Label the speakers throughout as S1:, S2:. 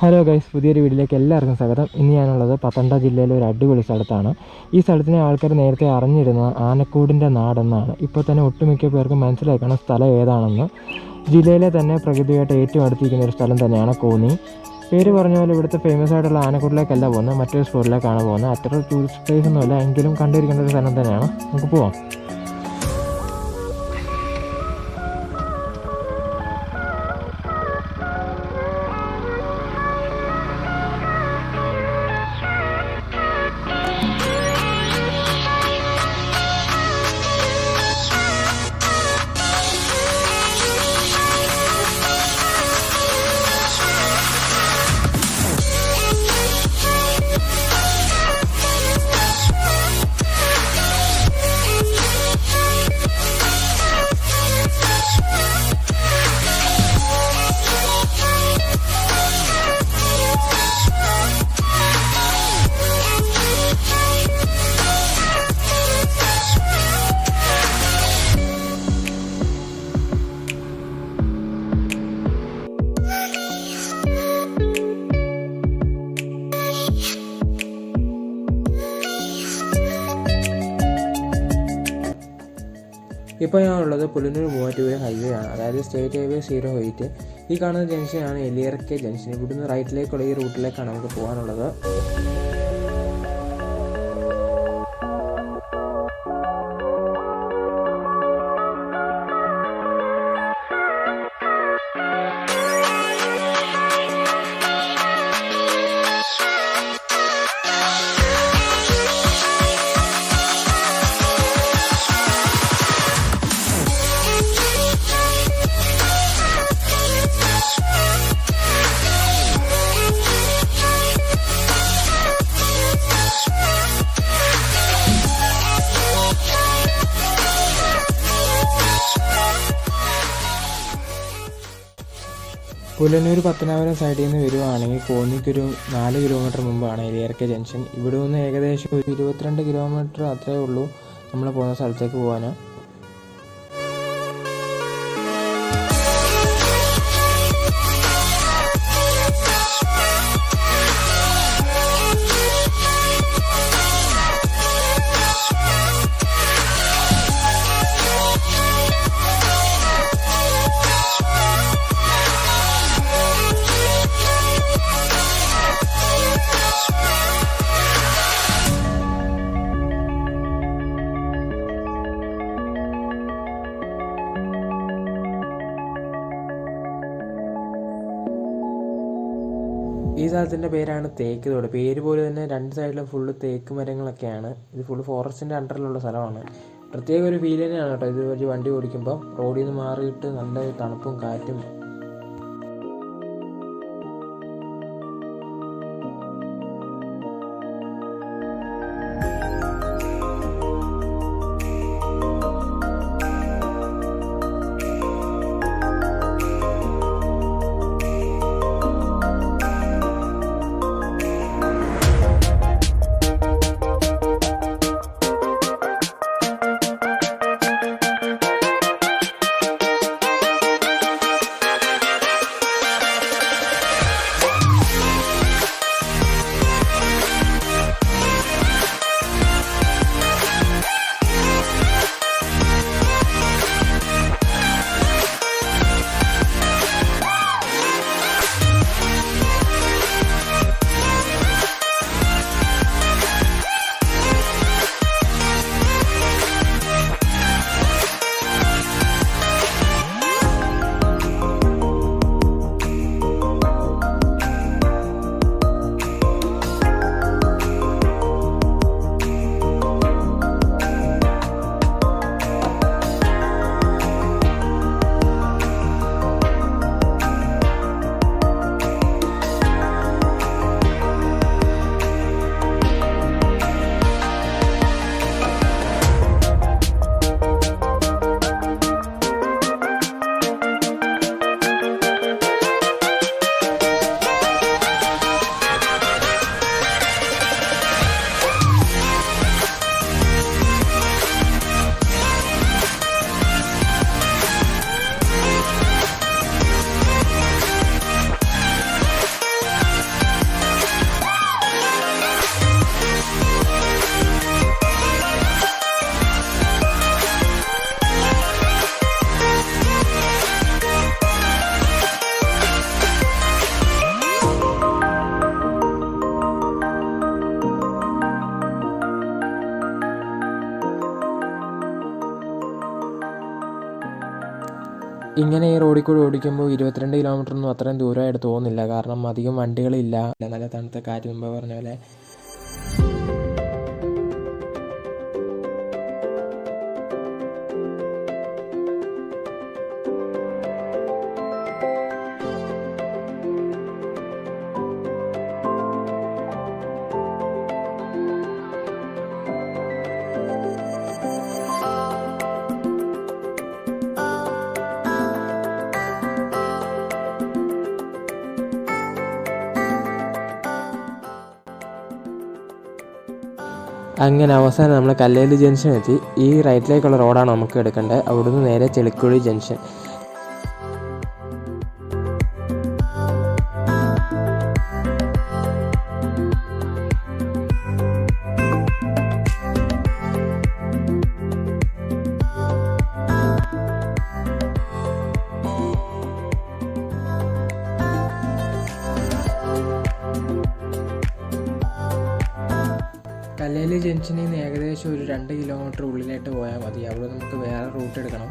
S1: Hello guys, പുതിയൊരു വീഡിയോയിലേക്ക് എല്ലാവർക്കും സ്വാഗതം. ഇന്ന് ഞാനുള്ളത് പത്തനംതിട്ട ജില്ലയിലെ ഒരു അടിപൊളി സ്ഥലത്താണ്. ഈ സ്ഥലത്തിനെ ആൾക്കാർ നേരത്തെ അറിഞ്ഞിരുന്നത് ആനക്കൂടിൻ്റെ നാടെന്നാണ്. ഇപ്പോൾ തന്നെ ഒട്ടുമിക്ക പേർക്കും മനസ്സിലാക്കണം സ്ഥലം ഏതാണെന്ന്. ജില്ലയിലെ തന്നെ പ്രകൃതിയായിട്ട് ഏറ്റവും അടുത്തിരിക്കുന്ന ഒരു സ്ഥലം തന്നെയാണ് കോന്നി. പേര് പറഞ്ഞ പോലെ ഇവിടുത്തെ ഫേമസ് ആയിട്ടുള്ള ആനക്കൂടിലേക്കല്ല പോകുന്നത്, മറ്റൊരു സ്പോട്ടിലേക്കാണ് പോകുന്നത്. അത്ര ടൂറിസ്റ്റ് പ്ലേസ് ഒന്നുമല്ല, എങ്കിലും കണ്ടിരിക്കേണ്ട ഒരു സ്ഥലം തന്നെയാണ്. നമുക്ക് പോവാം. ഇപ്പോൾ ഞാനുള്ളത് പുലിനൂർ മൂവാറ്റുപുഴ ഹൈവേ ആണ്, അതായത് സ്റ്റേറ്റ് ഹൈവേ 08. ഈ കാണുന്ന ജംഗ്ഷനാണ് എലിയറക്കെ ജംഗ്ഷൻ. ഇവിടുന്ന് റൈറ്റിലേക്കുള്ള ഈ റൂട്ടിലേക്കാണ് നമുക്ക് പോകാനുള്ളത്. പുലനൂർ പത്തനാപുരം സൈഡിൽ നിന്ന് വരുവാണെങ്കിൽ കോന്നിക്കൊരു 4 കിലോമീറ്റർ മുമ്പാണ് എലിയറക്കെ ജംഗ്ഷൻ. ഇവിടെ നിന്ന് ഏകദേശം ഒരു 22 കിലോമീറ്റർ അത്രേ ഉള്ളൂ നമ്മൾ പോകുന്ന സ്ഥലത്തേക്ക് പോകാൻ. ഈ സ്ഥലത്തിൻ്റെ പേരാണ് തേക്ക് തോട്. പേര് പോലെ തന്നെ രണ്ട് സൈഡിലും ഫുള്ള് തേക്ക് മരങ്ങളൊക്കെയാണ്. ഇത് ഫുള്ള് ഫോറസ്റ്റിൻ്റെ അണ്ടറിലുള്ള സ്ഥലമാണ്. പ്രത്യേക ഒരു ഫീൽ തന്നെയാണ് കേട്ടോ ഇത് വെച്ച് വണ്ടി ഓടിക്കുമ്പോൾ. റോഡിൽ നിന്ന് മാറിയിട്ട് നല്ല തണുപ്പും കാറ്റും. ഇങ്ങനെ ഈ റോഡിൽ കൂടി ഓടിക്കുമ്പോൾ 22 കിലോമീറ്ററൊന്നും അത്രയും ദൂരമായിട്ട് തോന്നുന്നില്ല. കാരണം അധികം വണ്ടികളില്ല. നല്ല തണുത്ത കാറ്റ് മുമ്പ് പറഞ്ഞ പോലെ. അങ്ങനെ അവസാനം നമ്മൾ കല്ലേലി ജംഗ്ഷൻ എത്തി. ഈ റൈറ്റിലേക്കുള്ള റോഡാണ് നമുക്ക് എടുക്കേണ്ടത്. അവിടുന്ന് നേരെ ചെളിക്കുഴി ജംഗ്ഷൻ. കല്ലേലി ജംഗ്ഷനിൽ നിന്ന് ഏകദേശം ഒരു 2 കിലോമീറ്റർ ഉള്ളിലായിട്ട് പോയാൽ മതി. അവിടെ നമുക്ക് വേറെ റൂട്ട് എടുക്കണം.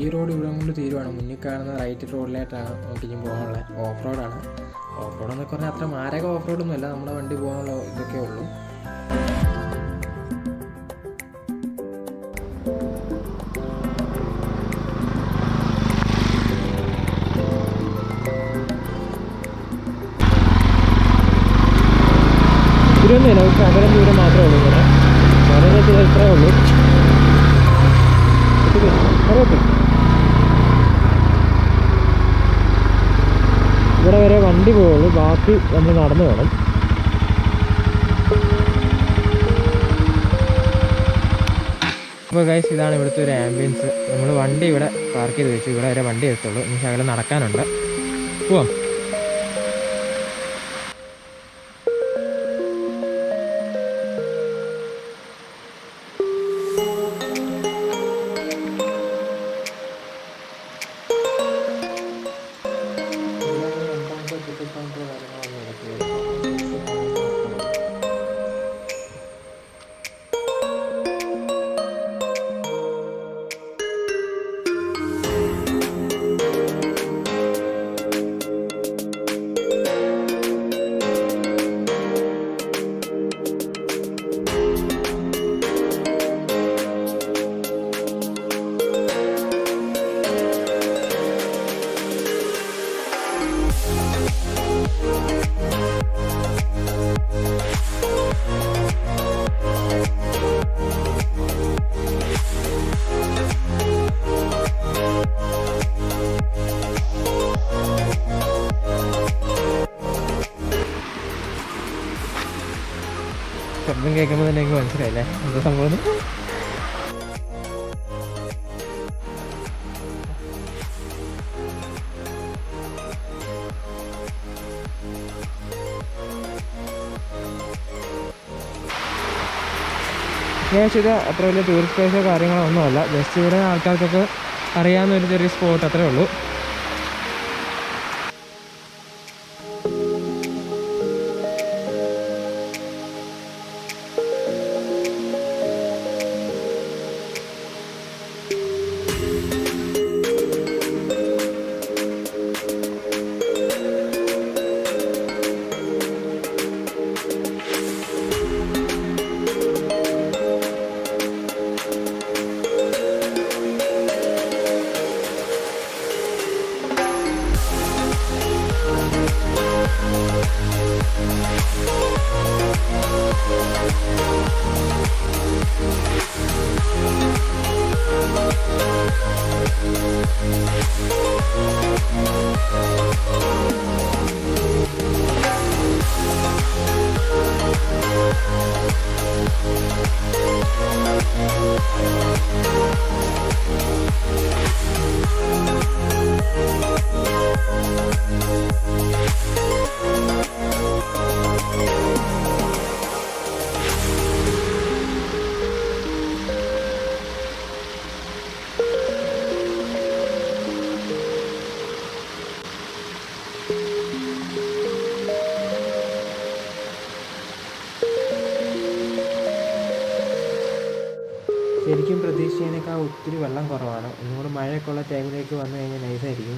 S1: ഈ റോഡ് ഇവിടെ കൊണ്ട് തീരുവാണ്. മുന്നിൽ കാണുന്ന റൈറ്റ് റോഡിലായിട്ടാണ് നമുക്ക് ഇനി പോകാനുള്ള ഓഫ് റോഡാണ്. ഓഫ് റോഡ് എന്നൊക്കെ പറഞ്ഞാൽ അത്ര മാരക ഓഫ് റോഡൊന്നുമല്ല. നമ്മുടെ വണ്ടി പോകാനുള്ള ഇതൊക്കെ ഉള്ളൂ. ഇതൊന്നുമില്ല, ഒരു ശകലം ദൂരം മാത്രമേ ഉള്ളൂ. ഇങ്ങനെ വളരെ ഇത്രേ ഉള്ളൂ. ഇവിടെ വരെ വണ്ടി പോകുള്ളൂ, ബാക്കി നമ്മൾ നടന്നു വേണം. അപ്പോൾ ഗൈസ്, ഇതാണ് ഇവിടുത്തെ ഒരു ആംബിയൻസ്. നമ്മൾ വണ്ടി ഇവിടെ പാർക്ക് ചെയ്ത് വെച്ചു. ഇവിടെ വരെ വണ്ടി എത്തുള്ളൂ. ഇനി ശകലം നടക്കാനുണ്ട്. പോവാം. ശബ്ദം കേൾക്കുമ്പോൾ തന്നെ എനിക്ക് മനസ്സിലായില്ലേ എന്താ സംഭവം. അത്യാവശ്യം ഇത് അത്ര വലിയ ടൂറിസ്റ്റ് പ്ലേസോ കാര്യങ്ങളോ ഒന്നുമല്ല. ജസ്റ്റ് ഇവിടെ ആൾക്കാർക്കൊക്കെ അറിയാവുന്ന ഒരു ചെറിയ സ്പോട്ട് അത്രേ ഉള്ളൂ. ശരിക്കും പ്രതീക്ഷിച്ചതിനേക്കാൾ ഒത്തിരി വെള്ളം കുറവാണ്. ഒന്നും കൂടെ മഴയൊക്കെ ഉള്ള ടൈമിലേക്ക് വന്നു കഴിഞ്ഞാൽ നൈസായിരിക്കും.